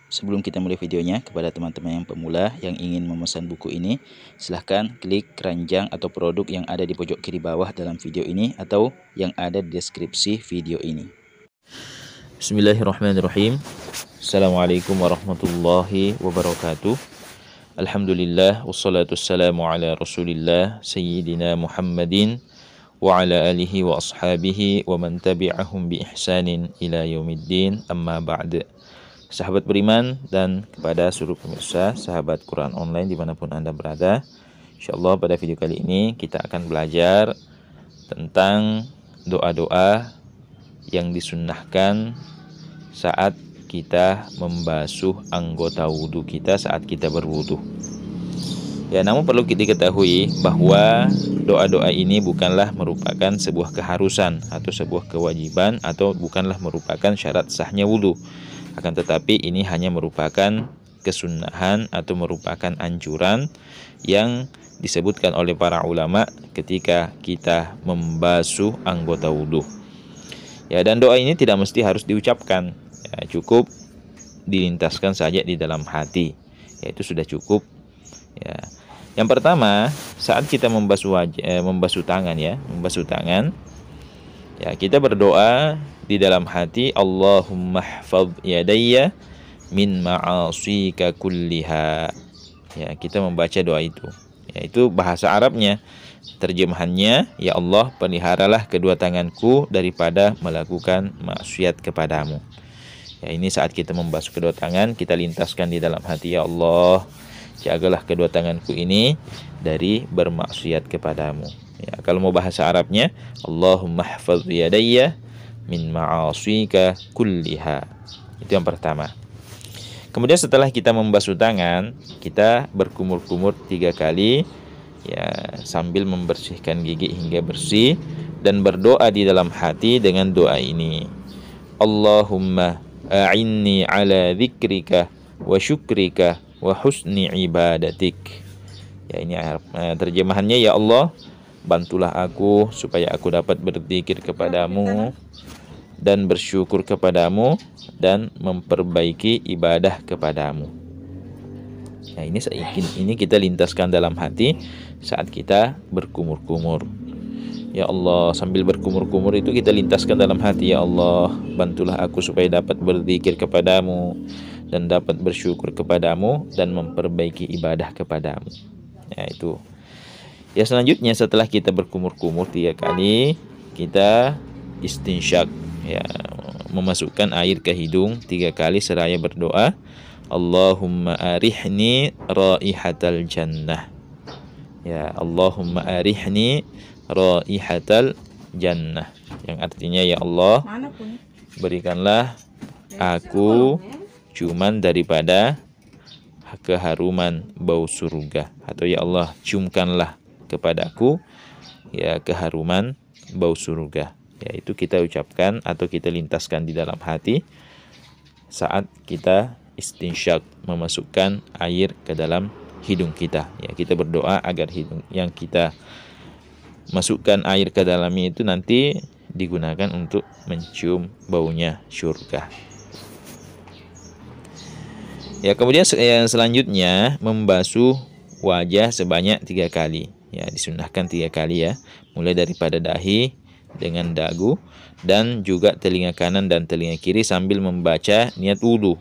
Sebelum kita mulai videonya, kepada teman-teman yang pemula yang ingin memesan buku ini, silahkan klik keranjang atau produk yang ada di pojok kiri bawah dalam video ini atau yang ada di deskripsi video ini. Bismillahirrahmanirrahim. Assalamualaikum warahmatullahi wabarakatuh. Alhamdulillah, wassalatu wassalamu ala rasulillah, Sayyidina Muhammadin wa ala alihi wa ashabihi wa man tabi'ahum bi ihsanin ila yaumiddin, amma ba'd. Sahabat beriman dan kepada seluruh pemirsa sahabat Quran online dimanapun Anda berada, insyaallah pada video kali ini kita akan belajar tentang doa-doa yang disunnahkan saat kita membasuh anggota wudhu kita saat kita berwudhu. Ya, namun perlu kita ketahui bahwa doa-doa ini bukanlah merupakan sebuah keharusan atau sebuah kewajiban atau bukanlah merupakan syarat sahnya wudhu. Akan tetapi ini hanya merupakan kesunahan atau merupakan anjuran yang disebutkan oleh para ulama ketika kita membasuh anggota wudhu. Ya, dan doa ini tidak mesti harus diucapkan. Ya, cukup dilintaskan saja di dalam hati. Ya, itu sudah cukup. Ya. Yang pertama, saat kita membasuh tangan, ya, kita berdoa di dalam hati, Allahumma hfadz yadayya min ma'asika kulliha. Ya, kita membaca doa itu. Ya, itu bahasa Arabnya. Terjemahannya, ya Allah, peliharalah kedua tanganku daripada melakukan maksiat kepadamu. Ya, ini saat kita membasuh kedua tangan, kita lintaskan di dalam hati, ya Allah, jagalah kedua tanganku ini dari bermaksiat kepadamu. Ya, kalau mau bahasa Arabnya, Allahumma hfadz yadayya min ma'asika kulliha. Itu yang pertama. Kemudian setelah kita membasuh tangan, kita berkumur-kumur 3 kali, ya, sambil membersihkan gigi hingga bersih dan berdoa di dalam hati dengan doa ini. Allahumma a'inni ala dzikrika wa syukrika wa husni ibadatik. Ya, ini terjemahannya, ya Allah, bantulah aku supaya aku dapat berzikir kepadamu dan bersyukur kepadamu dan memperbaiki ibadah kepadamu. Nah, ini kita lintaskan dalam hati saat kita berkumur-kumur. Ya Allah, sambil berkumur-kumur itu kita lintaskan dalam hati, ya Allah, bantulah aku supaya dapat berzikir kepadamu dan dapat bersyukur kepadamu dan memperbaiki ibadah kepadamu. Ya, itu. Ya, selanjutnya setelah kita berkumur-kumur 3 kali, kita istinsyak, ya, memasukkan air ke hidung 3 kali seraya berdoa, Allahumma arihni raihatal jannah. Ya, Allahumma arihni raihatal jannah, yang artinya, ya Allah, berikanlah aku ciuman daripada keharuman bau surga, atau ya Allah, ciumkanlah kepadaku, ya, keharuman bau surga. Ya, itu kita ucapkan atau kita lintaskan di dalam hati saat kita istinsyak, memasukkan air ke dalam hidung kita. Ya, kita berdoa agar hidung yang kita masukkan air ke dalamnya itu nanti digunakan untuk mencium baunya surga. Ya, kemudian yang selanjutnya membasuh wajah sebanyak 3 kali. Ya, disunahkan 3 kali, ya. Mulai daripada dahi dengan dagu dan juga telinga kanan dan telinga kiri sambil membaca niat wudu.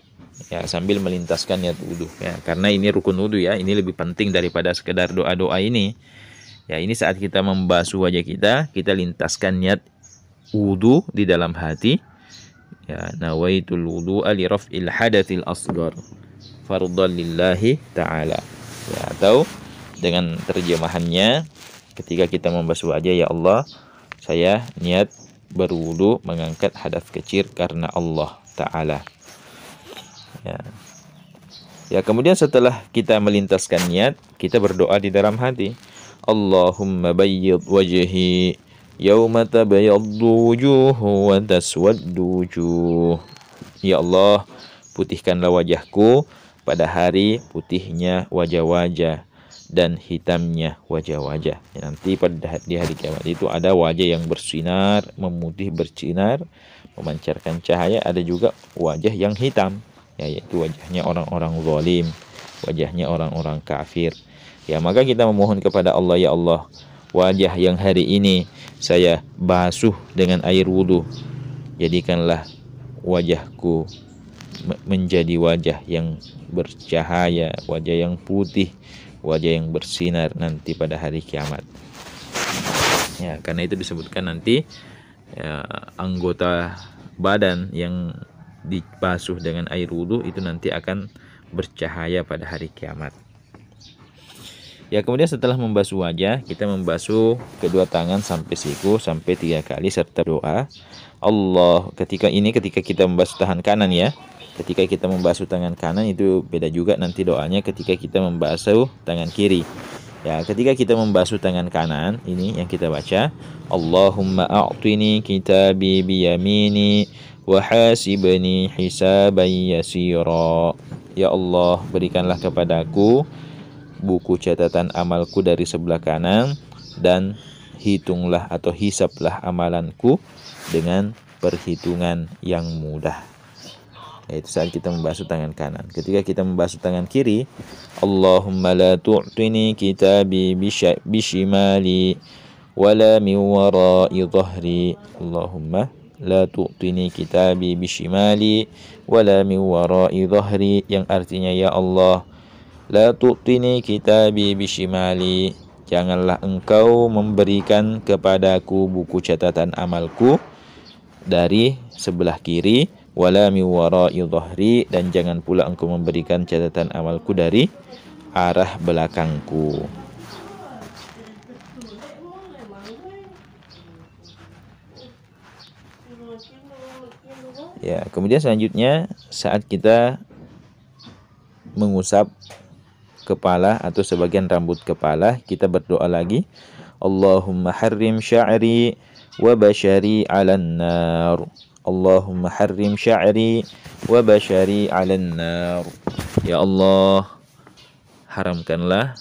Ya, sambil melintaskan niat wudu, ya, karena ini rukun wudu, ya. Ini lebih penting daripada sekedar doa-doa ini. Ya, ini saat kita membasuh wajah kita lintaskan niat wudu di dalam hati. Ya, nawaitul wudu'a li raf'il hadatsil asghar fardhan lillahi ta'ala. Ya, atau dengan terjemahannya, ketika kita membasuh wajah, ya Allah, saya niat berwudu mengangkat hadas kecil karena Allah Ta'ala. Ya. Ya, kemudian setelah kita melintaskan niat, kita berdoa di dalam hati. Allahumma bayyid wajhi yawma tabayyaddu wujuhu wa taswaddu wujuh. Ya Allah, putihkanlah wajahku pada hari putihnya wajah-wajah dan hitamnya wajah-wajah. Nanti pada di hari kiamat itu ada wajah yang bersinar, memutih bersinar, memancarkan cahaya, ada juga wajah yang hitam. ya, yaitu wajahnya orang-orang zalim, wajahnya orang-orang kafir. Ya, maka kita memohon kepada Allah, ya Allah, wajah yang hari ini saya basuh dengan air wudu, jadikanlah wajahku menjadi wajah yang bercahaya, wajah yang putih, wajah yang bersinar nanti pada hari kiamat. Ya, karena itu disebutkan nanti ya, anggota badan yang dibasuh dengan air wudhu itu nanti akan bercahaya pada hari kiamat. Ya, kemudian setelah membasuh wajah, kita membasuh kedua tangan sampai siku sampai 3 kali serta doa. Ketika kita membasuh tangan kanan ya. Ketika kita membasuh tangan kanan itu beda juga nanti doanya ketika kita membasuh tangan kiri. Ya, ketika kita membasuh tangan kanan, ini yang kita baca, Allahumma a'tini kitabi biyamini wa hasibni hisaban yasira. Ya Allah, berikanlah kepadaku buku catatan amalku dari sebelah kanan dan hitunglah atau hisablah amalanku dengan perhitungan yang mudah. Yaitu saat kita membasuh tangan kanan. Ketika kita membasuh tangan kiri, Allahumma la tu'tini kitabi bishimali wala min wara'i dhahri. Allahumma la tu'tini kitabi bishimali wala min wara'i dhahri, yang artinya, ya Allah, la tu'tini kitabi bishimali, janganlah engkau memberikan kepadaku buku catatan amalku dari sebelah kiri, wala min wara'i dhahri, dan jangan pula engkau memberikan catatan amalku dari arah belakangku. Ya, kemudian selanjutnya saat kita mengusap kepala atau sebagian rambut kepala, kita berdoa lagi, Allahumma harrim sya'ri wa bashari 'alan nar. Allahumma harrim sya'ri wa bashari 'alan nar. Ya Allah, haramkanlah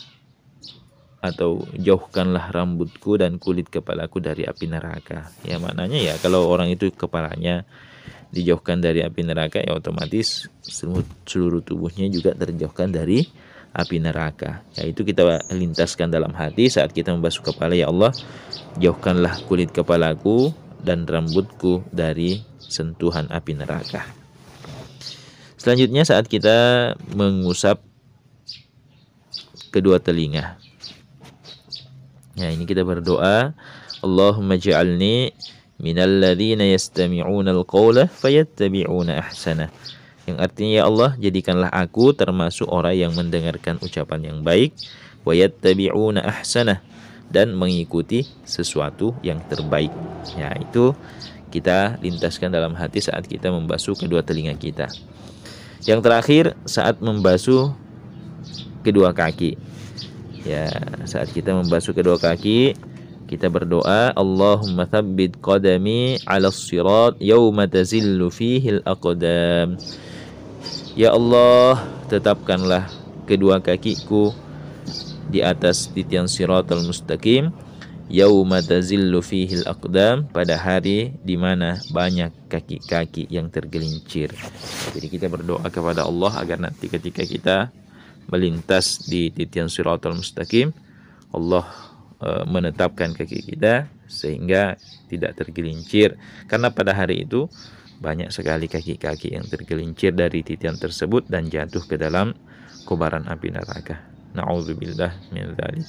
atau jauhkanlah rambutku dan kulit kepalaku dari api neraka. Ya, maknanya ya kalau orang itu kepalanya dijauhkan dari api neraka, ya otomatis seluruh tubuhnya juga terjauhkan dari api neraka. Ya, itu kita lintaskan dalam hati saat kita membasuh kepala, ya Allah, jauhkanlah kulit kepalaku dan rambutku dari sentuhan api neraka. Selanjutnya saat kita mengusap kedua telinga, ya, ini kita berdoa, Allahumma ja'alni minal ladzina yastami'una al-qawla fayattabi'una ahsana, yang artinya, ya Allah, jadikanlah aku termasuk orang yang mendengarkan ucapan yang baik, wayattabi'una ahsana, dan mengikuti sesuatu yang terbaik. Ya, itu kita lintaskan dalam hati saat kita membasuh kedua telinga kita. Yang terakhir saat membasuh kedua kaki. Ya, saat kita membasuh kedua kaki, kita berdoa, Allahumma thabbit qadami 'alas sirat yawma tazillu fihi al-aqdam. Ya Allah, tetapkanlah kedua kakiku di atas titian siratal mustaqim, yauma tazillu fihil aqdam, pada hari di mana banyak kaki-kaki yang tergelincir. Jadi kita berdoa kepada Allah agar nanti ketika kita melintas di titian siratal mustaqim, Allah menetapkan kaki kita sehingga tidak tergelincir, karena pada hari itu banyak sekali kaki-kaki yang tergelincir dari titian tersebut dan jatuh ke dalam kobaran api neraka. Na'udzubillah min dzalik.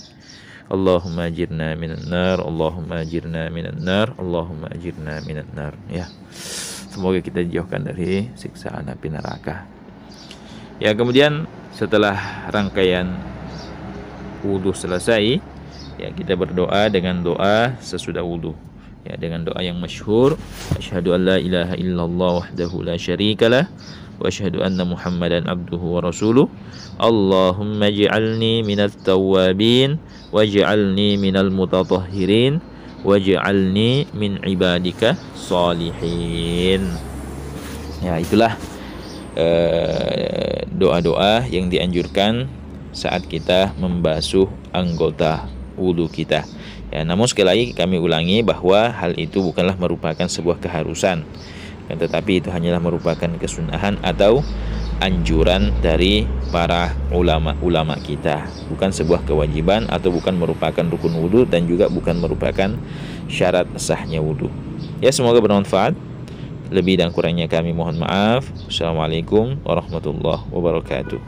Allahumma ajirna minan nar, Allahumma ajirna minan nar, Allahumma ajirna minan nar. Ya, semoga kita dijauhkan dari siksaan api neraka. Ya, kemudian setelah rangkaian wudu selesai, ya, kita berdoa dengan doa sesudah wudu. Ya, dengan doa yang masyhur, asyhadu an la ilaha illallah wahdahu la syarikalah wa asyhadu anna Muhammadan abduhu wa rasuluh. Allahumma ij'alni minat tawwabin waj'alni minal mutatahhirin waj'alni min ibadika salihin. Ya, itulah doa-doa yang dianjurkan saat kita membasuh anggota wudu kita. Ya, namun sekali lagi kami ulangi bahwa hal itu bukanlah merupakan sebuah keharusan, tetapi itu hanyalah merupakan kesunahan atau anjuran dari para ulama kita, bukan sebuah kewajiban atau bukan merupakan rukun wudu dan juga bukan merupakan syarat sahnya wudu. Ya, semoga bermanfaat. Lebih dan kurangnya kami mohon maaf. Assalamualaikum warahmatullahi wabarakatuh.